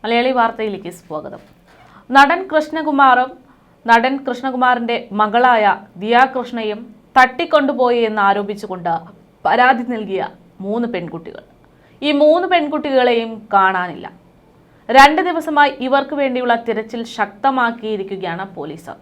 മലയാളി വാർത്തയിലേക്ക് സ്വാഗതം. നടൻ കൃഷ്ണകുമാറിന്റെ മകളായ ദിയ കൃഷ്ണയും തട്ടിക്കൊണ്ടുപോയി എന്ന് ആരോപിച്ചുകൊണ്ട് പരാതി നൽകിയ 3 പെൺകുട്ടികൾ. ഈ 3 പെൺകുട്ടികളെയും കാണാനില്ല. 2 ദിവസമായി ഇവർക്ക് വേണ്ടിയുള്ള തിരച്ചിൽ ശക്തമാക്കിയിരിക്കുകയാണ് പോലീസ്.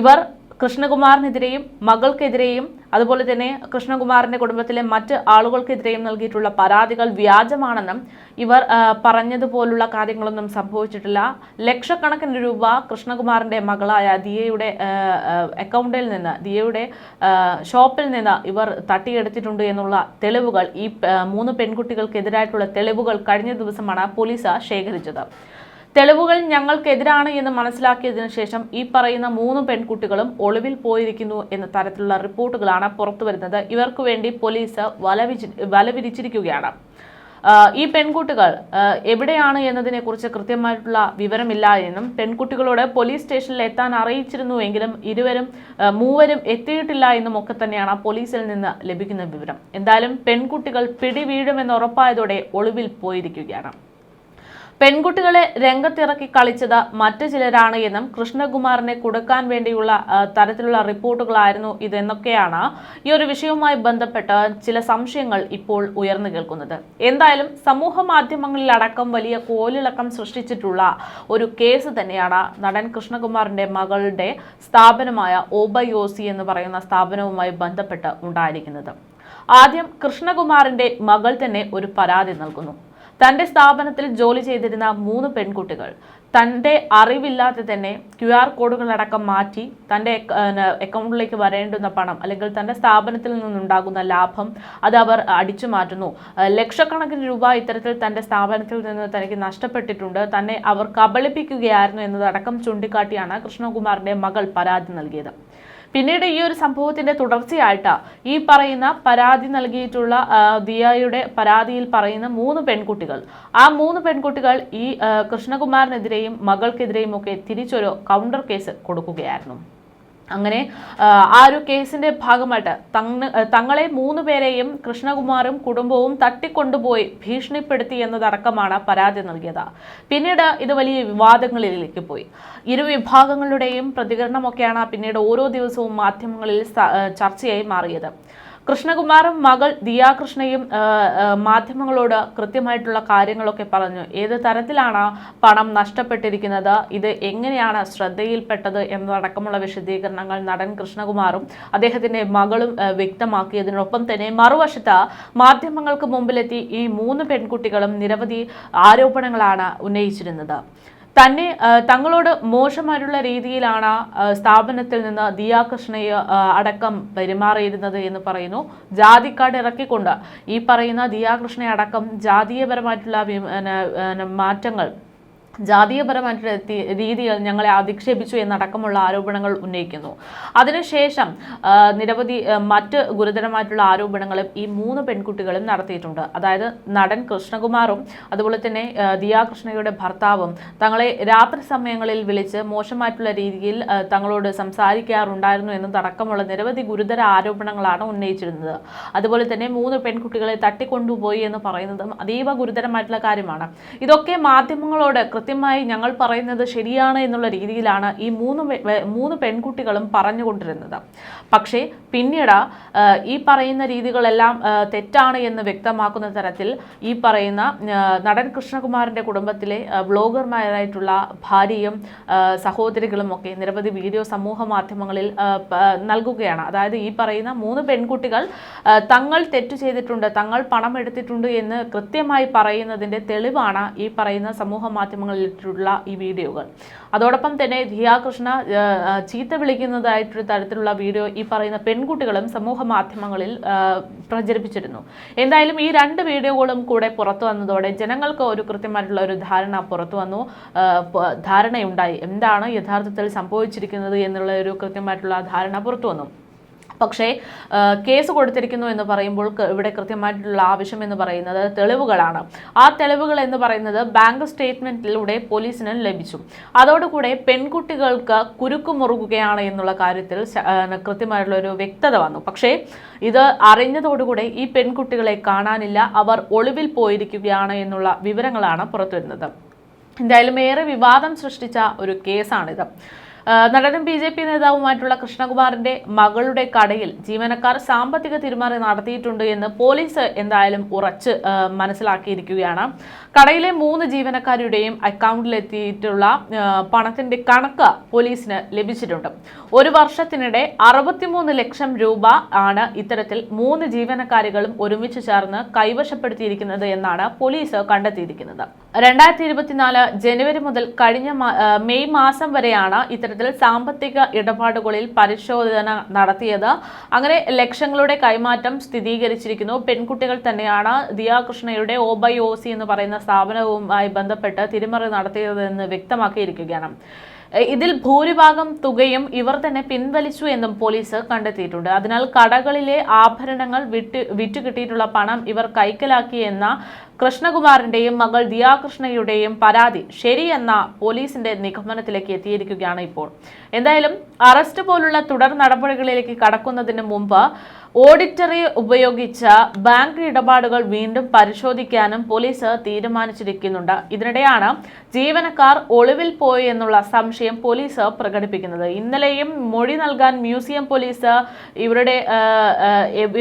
ഇവർ കൃഷ്ണകുമാറിനെതിരെയും മകൾക്കെതിരെയും അതുപോലെ തന്നെ കൃഷ്ണകുമാറിന്റെ കുടുംബത്തിലെ മറ്റ് ആളുകൾക്കെതിരെയും നൽകിയിട്ടുള്ള പരാതികൾ വ്യാജമാണെന്നും ഇവർ പറഞ്ഞതുപോലുള്ള കാര്യങ്ങളൊന്നും സംഭവിച്ചിട്ടില്ല. ലക്ഷക്കണക്കിന് രൂപ കൃഷ്ണകുമാറിന്റെ മകളായ ദിയയുടെ അക്കൗണ്ടിൽ നിന്ന്, ദിയയുടെ ഷോപ്പിൽ നിന്ന് ഇവർ തട്ടിയെടുത്തിട്ടുണ്ട് എന്നുള്ള തെളിവുകൾ, ഈ 3 പെൺകുട്ടികൾക്കെതിരായിട്ടുള്ള തെളിവുകൾ കഴിഞ്ഞ ദിവസമാണ് പോലീസ് ശേഖരിച്ചത്. തെളിവുകൾ ഞങ്ങൾക്കെതിരാണ് എന്ന് മനസ്സിലാക്കിയതിനു ശേഷം ഈ പറയുന്ന 3 പെൺകുട്ടികളും ഒളിവിൽ പോയിരിക്കുന്നു എന്ന തരത്തിലുള്ള റിപ്പോർട്ടുകളാണ് പുറത്തുവരുന്നത്. ഇവർക്ക് വേണ്ടി പോലീസ് വലവിരിച്ചിരിക്കുകയാണ്. ഈ പെൺകുട്ടികൾ എവിടെയാണ് എന്നതിനെക്കുറിച്ച് കൃത്യമായിട്ടുള്ള വിവരമില്ല എന്നും പെൺകുട്ടികളോട് പോലീസ് സ്റ്റേഷനിൽ എത്താൻ അറിയിച്ചിരുന്നുവെങ്കിലും മൂവരും എത്തിയിട്ടില്ല എന്നും ഒക്കെ തന്നെയാണ് പോലീസിൽ നിന്ന് ലഭിക്കുന്ന വിവരം. എന്തായാലും പെൺകുട്ടികൾ പിടിവീഴുമെന്ന് ഉറപ്പായതോടെ ഒളിവിൽ പോയിരിക്കുകയാണ്. പെൺകുട്ടികളെ രംഗത്തിറക്കി കളിച്ചത് മറ്റു ചിലരാണ് എന്നും കൃഷ്ണകുമാറിനെ കൊടുക്കാൻ വേണ്ടിയുള്ള തരത്തിലുള്ള റിപ്പോർട്ടുകളായിരുന്നു ഇതെന്നൊക്കെയാണ് ഈ ഒരു വിഷയവുമായി ബന്ധപ്പെട്ട് ചില സംശയങ്ങൾ ഇപ്പോൾ ഉയർന്നു കേൾക്കുന്നത്. എന്തായാലും സമൂഹ മാധ്യമങ്ങളിലടക്കം വലിയ കോലിളക്കം സൃഷ്ടിച്ചിട്ടുള്ള ഒരു കേസ് തന്നെയാണ് നടൻ കൃഷ്ണകുമാറിന്റെ മകളുടെ സ്ഥാപനമായ ഓബയോസി എന്ന് പറയുന്ന സ്ഥാപനവുമായി ബന്ധപ്പെട്ട് ഉണ്ടായിരിക്കുന്നത്. ആദ്യം കൃഷ്ണകുമാറിന്റെ മകൾ തന്നെ ഒരു പരാതി നൽകുന്നു. തന്റെ സ്ഥാപനത്തിൽ ജോലി ചെയ്തിരുന്ന 3 പെൺകുട്ടികൾ തൻ്റെ അറിവില്ലാതെ തന്നെ QR കോഡുകളടക്കം മാറ്റി തൻ്റെ അക്കൗണ്ടിലേക്ക് വരേണ്ടുന്ന പണം അല്ലെങ്കിൽ തൻ്റെ സ്ഥാപനത്തിൽ നിന്നുണ്ടാകുന്ന ലാഭം അത് അവർ അടിച്ചു മാറ്റുന്നു. ലക്ഷക്കണക്കിന് രൂപ ഇത്തരത്തിൽ തൻ്റെ സ്ഥാപനത്തിൽ നിന്ന് തനിക്ക് നഷ്ടപ്പെട്ടിട്ടുണ്ട്, തന്നെ അവർ കബളിപ്പിക്കുകയായിരുന്നു എന്നതടക്കം ചൂണ്ടിക്കാട്ടിയാണ് കൃഷ്ണകുമാറിന്റെ മകൾ പരാതി നൽകിയത്. പിന്നീട് ഈ ഒരു സംഭവത്തിന്റെ തുടർച്ചയായിട്ട് ഈ പറയുന്ന പരാതി നൽകിയിട്ടുള്ള ദിയയുടെ പരാതിയിൽ പറയുന്ന 3 പെൺകുട്ടികൾ, ആ 3 പെൺകുട്ടികൾ ഈ കൃഷ്ണകുമാറിനെതിരെയും മകൾക്കെതിരെയും ഒക്കെ തിരിച്ചൊരു കൗണ്ടർ കേസ് കൊടുക്കുകയായിരുന്നു. അങ്ങനെ ആ ഒരു കേസിന്റെ ഭാഗമായിട്ട് തങ്ങളെ 3 പേരെയും കൃഷ്ണകുമാറും കുടുംബവും തട്ടിക്കൊണ്ടുപോയി ഭീഷണിപ്പെടുത്തി എന്നതടക്കമാണ് പരാതി നൽകിയത്. പിന്നീട് ഇത് വലിയ വിവാദങ്ങളിലേക്ക് പോയി. ഇരു വിഭാഗങ്ങളുടെയും പ്രതികരണമൊക്കെയാണ് പിന്നീട് ഓരോ ദിവസവും മാധ്യമങ്ങളിൽ ചർച്ചയായി മാറിയത്. കൃഷ്ണകുമാറും മകൾ ദിയ കൃഷ്ണയും മാധ്യമങ്ങളോട് കൃത്യമായിട്ടുള്ള കാര്യങ്ങളൊക്കെ പറഞ്ഞു. ഏത് തരത്തിലാണ് പണം നഷ്ടപ്പെട്ടിരിക്കുന്നത്, ഇത് എങ്ങനെയാണ് ശ്രദ്ധയിൽപ്പെട്ടത് എന്നതടക്കമുള്ള വിശദീകരണങ്ങൾ നടൻ കൃഷ്ണകുമാറും അദ്ദേഹത്തിന്റെ മകളും വ്യക്തമാക്കിയതിനൊപ്പം തന്നെ മറുവശത്ത് മാധ്യമങ്ങൾക്ക് മുമ്പിലെത്തി ഈ 3 പെൺകുട്ടികളും നിരവധി ആരോപണങ്ങളാണ് ഉന്നയിച്ചിരുന്നത്. തങ്ങളോട് മോശമായിട്ടുള്ള രീതിയിലാണ് സ്ഥാപനത്തിൽ നിന്ന് ദിയ കൃഷ്ണയെ അടക്കം പെരുമാറിയിരുന്നത് എന്ന് പറയുന്നു. ജാതി കാർഡ് ഇറക്കിക്കൊണ്ട് ഈ പറയുന്ന ദിയ കൃഷ്ണയെ അടക്കം ജാതീയപരമായിട്ടുള്ള മാറ്റങ്ങൾ, ജാതീയപരമായിട്ടുള്ള രീതികൾ ഞങ്ങളെ അധിക്ഷേപിച്ചു എന്നടക്കമുള്ള ആരോപണങ്ങൾ ഉന്നയിക്കുന്നു. അതിനുശേഷം നിരവധി മറ്റ് ഗുരുതരമായിട്ടുള്ള ആരോപണങ്ങളും ഈ 3 പെൺകുട്ടികളും നടത്തിയിട്ടുണ്ട്. അതായത് നടൻ കൃഷ്ണകുമാറും അതുപോലെ തന്നെ ദിയ കൃഷ്ണയുടെ ഭർത്താവും തങ്ങളെ രാത്രി സമയങ്ങളിൽ വിളിച്ച് മോശമായിട്ടുള്ള രീതിയിൽ തങ്ങളോട് സംസാരിക്കാറുണ്ടായിരുന്നു എന്നതടക്കമുള്ള നിരവധി ഗുരുതര ആരോപണങ്ങളാണ് ഉന്നയിച്ചിരുന്നത്. അതുപോലെ തന്നെ 3 പെൺകുട്ടികളെ തട്ടിക്കൊണ്ടുപോയി എന്ന് പറയുന്നതും അതീവ ഗുരുതരമായിട്ടുള്ള കാര്യമാണ്. ഇതൊക്കെ മാധ്യമങ്ങളോട് കൃത്യമായി ഞങ്ങൾ പറയുന്നത് ശരിയാണ് എന്നുള്ള രീതിയിലാണ് ഈ 3 പെൺകുട്ടികളും പറഞ്ഞുകൊണ്ടിരുന്നത്. പക്ഷേ പിന്നീട് ഈ പറയുന്ന രീതികളെല്ലാം തെറ്റാണ് എന്ന് വ്യക്തമാക്കുന്ന തരത്തിൽ ഈ പറയുന്ന നടൻ കൃഷ്ണകുമാറിന്റെ കുടുംബത്തിലെ വ്ളോഗർമാരായിട്ടുള്ള ഭാര്യയും സഹോദരികളും ഒക്കെ നിരവധി വീഡിയോ സമൂഹ മാധ്യമങ്ങളിൽ നൽകുകയാണ്. അതായത് ഈ പറയുന്ന 3 പെൺകുട്ടികൾ തങ്ങൾ തെറ്റു ചെയ്തിട്ടുണ്ട്, തങ്ങൾ പണം എടുത്തിട്ടുണ്ട് എന്ന് കൃത്യമായി പറയുന്നതിന്റെ തെളിവാണ് ഈ പറയുന്ന സമൂഹ മാധ്യമങ്ങളിലുള്ള ഈ വീഡിയോകൾ. അതോടൊപ്പം തന്നെ ദിയ കൃഷ്ണ ചീത്ത വിളിക്കുന്നതായിട്ടൊരു തരത്തിലുള്ള വീഡിയോ ഈ പറയുന്ന പെൺകുട്ടികളും സമൂഹ മാധ്യമങ്ങളിൽ പ്രചരിപ്പിച്ചിരുന്നു. എന്തായാലും ഈ 2 വീഡിയോകളും കൂടെ പുറത്തു വന്നതോടെ ജനങ്ങൾക്ക് ഒരു കൃത്യമായിട്ടുള്ള ഒരു ധാരണയുണ്ടായി. എന്താണ് യഥാർത്ഥത്തിൽ സംഭവിച്ചിരിക്കുന്നത് എന്നുള്ള ഒരു കൃത്യമായിട്ടുള്ള ധാരണ പുറത്തു വന്നു. പക്ഷേ കേസ് കൊടുത്തിരിക്കുന്നു എന്ന് പറയുമ്പോൾ ഇവിടെ കൃത്യമായിട്ടുള്ള ആവശ്യം എന്ന് പറയുന്നത് തെളിവുകളാണ്. ആ തെളിവുകൾ എന്ന് പറയുന്നത് ബാങ്ക് സ്റ്റേറ്റ്മെന്റിലൂടെ പോലീസിന് ലഭിച്ചു. അതോടുകൂടെ പെൺകുട്ടികൾക്ക് കുരുക്കുമുറുകുകയാണ് എന്നുള്ള കാര്യത്തിൽ കൃത്യമായിട്ടുള്ള ഒരു വ്യക്തത വന്നു. പക്ഷേ ഇത് അറിഞ്ഞതോടുകൂടെ ഈ പെൺകുട്ടികളെ കാണാനില്ല, അവർ ഒളിവിൽ പോയിരിക്കുകയാണ് എന്നുള്ള വിവരങ്ങളാണ് പുറത്തുവരുന്നത്. എന്തായാലും ഏറെ വിവാദം സൃഷ്ടിച്ച ഒരു കേസാണിത്. നടനും BJP നേതാവുമായിട്ടുള്ള കൃഷ്ണകുമാറിന്റെ മകളുടെ കടയിൽ ജീവനക്കാർ സാമ്പത്തിക തിരിമറി നടത്തിയിട്ടുണ്ട് എന്ന് പോലീസ് എന്തായാലും ഉറച്ച് മനസ്സിലാക്കിയിരിക്കുകയാണ്. കടയിലെ 3 ജീവനക്കാരുടെയും അക്കൗണ്ടിലെത്തിയിട്ടുള്ള പണത്തിന്റെ കണക്ക് പോലീസിന് ലഭിച്ചിട്ടുണ്ട്. ഒരു വർഷത്തിനിടെ 63 ലക്ഷം രൂപ ആണ് ഇത്തരത്തിൽ 3 ജീവനക്കാരികളും ഒരുമിച്ച് ചേർന്ന് കൈവശപ്പെടുത്തിയിരിക്കുന്നത് എന്നാണ് പോലീസ് കണ്ടെത്തിയിരിക്കുന്നത്. 2024 ജനുവരി മുതൽ കഴിഞ്ഞ മെയ് മാസം വരെയാണ് ഇത്തരത്തിൽ സാമ്പത്തിക ഇടപാടുകളിൽ പരിശോധന നടത്തിയത്. അങ്ങനെ ലക്ഷങ്ങളുടെ കൈമാറ്റം സ്ഥിരീകരിച്ചിരിക്കുന്നു. പെൺകുട്ടികൾ തന്നെയാണ് ദിയാകൃഷ്ണയുടെ OBY എന്ന് പറയുന്ന സ്ഥാപനവുമായി ബന്ധപ്പെട്ട് തിരിമറി നടത്തിയതെന്ന് വ്യക്തമാക്കിയിരിക്കുകയാണ്. ഇതിൽ ഭൂരിഭാഗം തുകയും ഇവർ തന്നെ പിൻവലിച്ചു എന്നും പോലീസ് കണ്ടെത്തിയിട്ടുണ്ട്. അതിനാൽ കടകളിലെ ആഭരണങ്ങൾ വിറ്റുകിട്ടിയിട്ടുള്ള പണം ഇവർ കൈക്കലാക്കിയെന്ന കൃഷ്ണകുമാറിന്റെയും മകൾ ദിയാകൃഷ്ണയുടെയും പരാതി ശരിയെന്ന പോലീസിന്റെ നിഗമനത്തിലേക്ക് എത്തിയിരിക്കുകയാണ് ഇപ്പോൾ. എന്തായാലും അറസ്റ്റ് പോലുള്ള തുടർ നടപടികളിലേക്ക് കടക്കുന്നതിന് മുമ്പ് ഓഡിറ്ററി ഉപയോഗിച്ച ബാങ്ക് ഇടപാടുകൾ വീണ്ടും പരിശോധിക്കാനും പോലീസ് തീരുമാനിച്ചിരിക്കുന്നുണ്ട്. ഇതിനിടെയാണ് ജീവനക്കാർ ഒളിവിൽ പോയി എന്നുള്ള സംശയം പോലീസ് പ്രകടിപ്പിക്കുന്നത്. ഇന്നലെയും മൊഴി നൽകാൻ മ്യൂസിയം പോലീസ്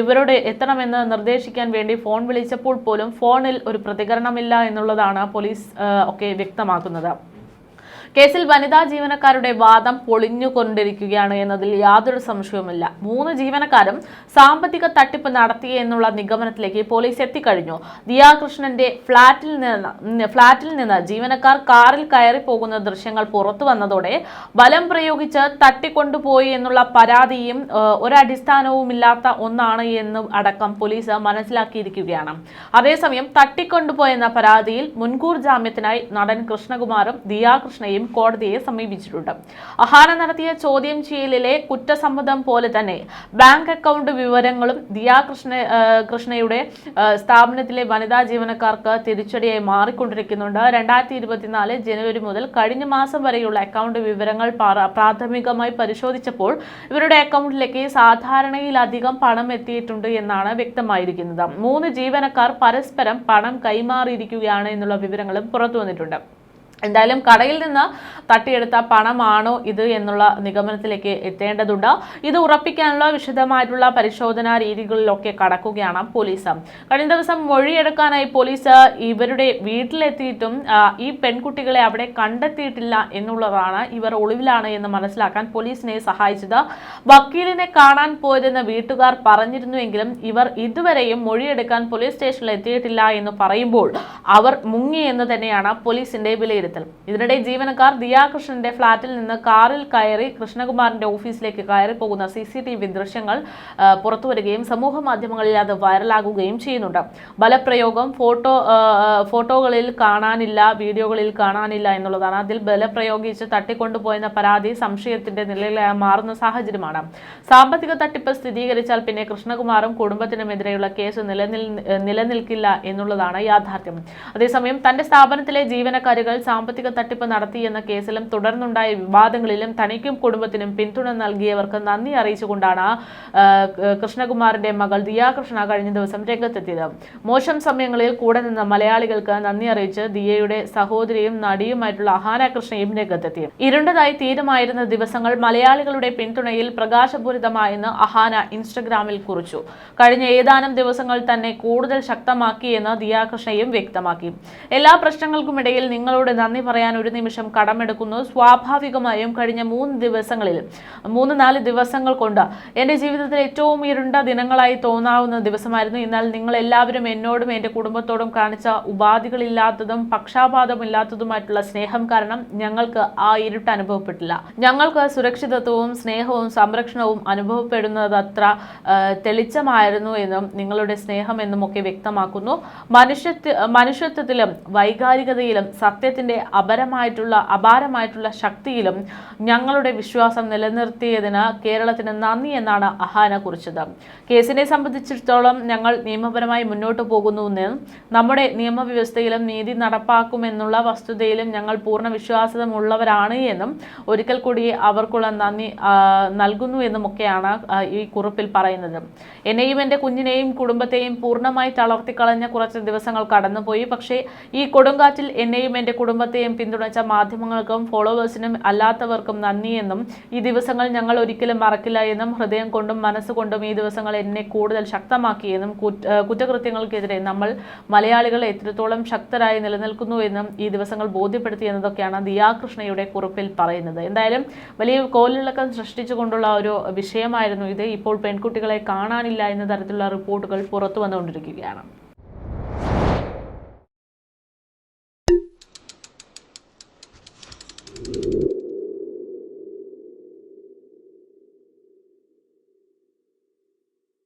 ഇവരോട് എത്തണമെന്ന് നിർദ്ദേശിക്കാൻ വേണ്ടി ഫോൺ വിളിച്ചപ്പോൾ പോലും ഫോണിൽ ഒരു പ്രതികരണമില്ല എന്നുള്ളതാണ് പോലീസ് ഒക്കെ വ്യക്തമാക്കുന്നത്. കേസിൽ വനിതാ ജീവനക്കാരുടെ വാദം പൊളിഞ്ഞുകൊണ്ടിരിക്കുകയാണ് എന്നതിൽ യാതൊരു സംശയവുമില്ല. 3 ജീവനക്കാരും സാമ്പത്തിക തട്ടിപ്പ് നടത്തി എന്നുള്ള നിഗമനത്തിലേക്ക് പോലീസ് എത്തിക്കഴിഞ്ഞു. ദിയാകൃഷ്ണന്റെ ഫ്ളാറ്റിൽ നിന്ന് ജീവനക്കാർ കാറിൽ കയറി പോകുന്ന ദൃശ്യങ്ങൾ പുറത്തു വന്നതോടെ ബലം പ്രയോഗിച്ച് തട്ടിക്കൊണ്ടുപോയി എന്നുള്ള പരാതിയും ഒരടിസ്ഥാനവുമില്ലാത്ത ഒന്നാണ് എന്നും അടക്കം പോലീസ് മനസ്സിലാക്കിയിരിക്കുകയാണ്. അതേസമയം തട്ടിക്കൊണ്ടുപോയെന്ന പരാതിയിൽ മുൻകൂർ ജാമ്യത്തിനായി നടൻ കൃഷ്ണകുമാറും ദിയാകൃഷ്ണയും കോടതിയെ സമീപിച്ചിട്ടുണ്ട്. അഹാന നടത്തിയ ചോദ്യം ചെയ്യലിലെ കുറ്റസമ്മതം പോലെ തന്നെ ബാങ്ക് അക്കൗണ്ട് വിവരങ്ങളും ദിയാകൃഷ്ണയുടെ സ്ഥാപനത്തിലെ വനിതാ ജീവനക്കാർക്ക് തിരിച്ചടിയായി മാറിക്കൊണ്ടിരിക്കുന്നുണ്ട്. 2024 ജനുവരി മുതൽ കഴിഞ്ഞ മാസം വരെയുള്ള അക്കൗണ്ട് വിവരങ്ങൾ പ്രാഥമികമായി പരിശോധിച്ചപ്പോൾ ഇവരുടെ അക്കൗണ്ടിലേക്ക് സാധാരണയിലധികം പണം എത്തിയിട്ടുണ്ട് എന്നാണ് വ്യക്തമായിരിക്കുന്നത്. 3 ജീവനക്കാർ പരസ്പരം പണം കൈമാറിയിരിക്കുകയാണ് എന്നുള്ള വിവരങ്ങളും പുറത്തു വന്നിട്ടുണ്ട്. എന്തായാലും കടയിൽ നിന്ന് തട്ടിയെടുത്ത പണമാണോ ഇത് എന്നുള്ള നിഗമനത്തിലേക്ക് എത്തേണ്ടതുണ്ട്. ഇത് ഉറപ്പിക്കാനുള്ള വിശദമായിട്ടുള്ള പരിശോധനാ രീതികളിലൊക്കെ കടക്കുകയാണ് പോലീസ്. കഴിഞ്ഞ ദിവസം മൊഴിയെടുക്കാനായി പോലീസ് ഇവരുടെ വീട്ടിലെത്തിയിട്ടും ഈ പെൺകുട്ടികളെ അവിടെ കണ്ടെത്തിയിട്ടില്ല എന്നുള്ളതാണ് ഇവർ ഒളിവിലാണ് എന്ന് മനസ്സിലാക്കാൻ പോലീസിനെ സഹായിച്ചത്. വക്കീലിനെ കാണാൻ പോയതെന്ന് വീട്ടുകാർ പറഞ്ഞിരുന്നുവെങ്കിലും ഇവർ ഇതുവരെയും മൊഴിയെടുക്കാൻ പോലീസ് സ്റ്റേഷനിൽ എത്തിയിട്ടില്ല എന്ന് പറയുമ്പോൾ അവർ മുങ്ങി എന്ന് തന്നെയാണ് പോലീസിന്റെ വിലയിരുത്തൽ. ഇതിനിടെ ജീവനക്കാർ ദിയാകൃഷ്ണന്റെ ഫ്ളാറ്റിൽ നിന്ന് കാറിൽ കയറി കൃഷ്ണകുമാറിന്റെ ഓഫീസിലേക്ക് കയറി പോകുന്ന CCTV ദൃശ്യങ്ങൾ പുറത്തുവരികയും സമൂഹ മാധ്യമങ്ങളിൽ അത് വൈറലാകുകയും ചെയ്യുന്നുണ്ട്. ബലപ്രയോഗം ഫോട്ടോകളിൽ കാണാനില്ല, വീഡിയോകളിൽ കാണാനില്ല എന്നുള്ളതാണ്. അതിൽ ബലപ്രയോഗിച്ച് തട്ടിക്കൊണ്ടുപോയെന്ന പരാതി സംശയത്തിന്റെ നിലയിൽ മാറുന്ന സാഹചര്യമാണ്. സാമ്പത്തിക തട്ടിപ്പ് സ്ഥിരീകരിച്ചാൽ പിന്നെ കൃഷ്ണകുമാറും കുടുംബത്തിനുമെതിരെയുള്ള കേസ് നിലനിൽക്കില്ല എന്നുള്ളതാണ് യാഥാർത്ഥ്യം. അതേസമയം തന്റെ സ്ഥാപനത്തിലെ ജീവനക്കാരികൾ സാമ്പത്തിക തട്ടിപ്പ് നടത്തി എന്ന കേസിലും തുടർന്നുണ്ടായ വിവാദങ്ങളിലും തനിക്കും കുടുംബത്തിനും പിന്തുണ നൽകിയവർക്ക് നന്ദി അറിയിച്ചുകൊണ്ടാണ് കൃഷ്ണകുമാറിന്റെ മകൾ ദിയാകൃഷ്ണ കഴിഞ്ഞ ദിവസം രംഗത്തെത്തിയത്. മോശം സമയങ്ങളിൽ കൂടെ നിന്ന മലയാളികൾക്ക് നന്ദി അറിയിച്ച് ദിയയുടെ സഹോദരിയും നടിയുമായിട്ടുള്ള അഹാന കൃഷ്ണയും രംഗത്തെത്തി. ഇരുണ്ടതായി തീരുമായിരുന്ന ദിവസങ്ങൾ മലയാളികളുടെ പിന്തുണയിൽ പ്രകാശപൂരിതമായെന്ന് അഹാന ഇൻസ്റ്റഗ്രാമിൽ കുറിച്ചു. കഴിഞ്ഞ ഏതാനും ദിവസങ്ങൾ തന്നെ കൂടുതൽ ശക്തമാക്കിയെന്ന് ദിയാകൃഷ്ണയും വ്യക്തമാക്കി. എല്ലാ പ്രശ്നങ്ങൾക്കുമിടയിൽ നിങ്ങളോട് നന്ദി പറയാൻ ഒരു നിമിഷം കടമെടുക്കുന്നു. സ്വാഭാവികമായും കഴിഞ്ഞ 3-4 ദിവസങ്ങൾ കൊണ്ട് എൻ്റെ ജീവിതത്തിൽ ഏറ്റവും ഇരുണ്ട ദിനങ്ങളായി തോന്നാവുന്ന ദിവസമായിരുന്നു. എന്നാൽ നിങ്ങൾ എല്ലാവരും എന്നോടും എൻ്റെ കുടുംബത്തോടും കാണിച്ച ഉപാധികളില്ലാത്തതും പക്ഷാപാതമില്ലാത്തതുമായിട്ടുള്ള സ്നേഹം കാരണം ഞങ്ങൾക്ക് ആ ഇരുട്ട് അനുഭവപ്പെട്ടില്ല. ഞങ്ങൾക്ക് സുരക്ഷിതത്വവും സ്നേഹവും സംരക്ഷണവും അനുഭവപ്പെടുന്നതത്ര തെളിച്ചമായിരുന്നു എന്നും നിങ്ങളുടെ സ്നേഹം എന്നും ഒക്കെ വ്യക്തമാക്കുന്നു. മനുഷ്യത്വത്തിലും വൈകാരികതയിലും സത്യത്തിന്റെ അപാരമായിട്ടുള്ള ശക്തിയിലും ഞങ്ങളുടെ വിശ്വാസം നിലനിർത്തിയതിന് കേരളത്തിന് നന്ദി എന്നാണ് അഹാന കുറിച്ചത്. കേസിനെ സംബന്ധിച്ചിടത്തോളം ഞങ്ങൾ നിയമപരമായി മുന്നോട്ട് പോകുന്നുവെന്നും നമ്മുടെ നിയമവ്യവസ്ഥയിലും നീതി നടപ്പാക്കുമെന്നുള്ള വസ്തുതയിലും ഞങ്ങൾ പൂർണ്ണ വിശ്വാസമുള്ളവരാണ് എന്നും ഒരിക്കൽ കൂടി അവർക്കുള്ള നന്ദി നൽകുന്നു എന്നുമൊക്കെയാണ് ഈ കുറിപ്പിൽ പറയുന്നത്. എന്നെയും എൻ്റെ കുഞ്ഞിനെയും കുടുംബത്തെയും പൂർണ്ണമായി തളർത്തിക്കളഞ്ഞ കുറച്ച് ദിവസങ്ങൾ കടന്നുപോയി. പക്ഷേ ഈ കൊടുങ്കാറ്റിൽ എന്നെയും എൻ്റെ കുടുംബത്തെ സംഭവത്തെയും പിന്തുണച്ച മാധ്യമങ്ങൾക്കും ഫോളോവേഴ്സിനും അല്ലാത്തവർക്കും നന്ദിയെന്നും ഈ ദിവസങ്ങൾ ഞങ്ങൾ ഒരിക്കലും മറക്കില്ല എന്നും ഹൃദയം കൊണ്ടും മനസ്സുകൊണ്ടും ഈ ദിവസങ്ങൾ എന്നെ കൂടുതൽ ശക്തമാക്കിയെന്നും കുറ്റകൃത്യങ്ങൾക്കെതിരെ നമ്മൾ മലയാളികൾ എത്രത്തോളം ശക്തരായി നിലനിൽക്കുന്നു എന്നും ഈ ദിവസങ്ങൾ ബോധ്യപ്പെടുത്തിയെന്നതൊക്കെയാണ് ദിയാകൃഷ്ണയുടെ കുറിപ്പിൽ പറയുന്നത്. എന്തായാലും വലിയ കോലിളക്കം സൃഷ്ടിച്ചുകൊണ്ടുള്ള ഒരു വിഷയമായിരുന്നു ഇത്. ഇപ്പോൾ പെൺകുട്ടികളെ കാണാനില്ല എന്ന തരത്തിലുള്ള റിപ്പോർട്ടുകൾ പുറത്തു വന്നുകൊണ്ടിരിക്കുകയാണ്.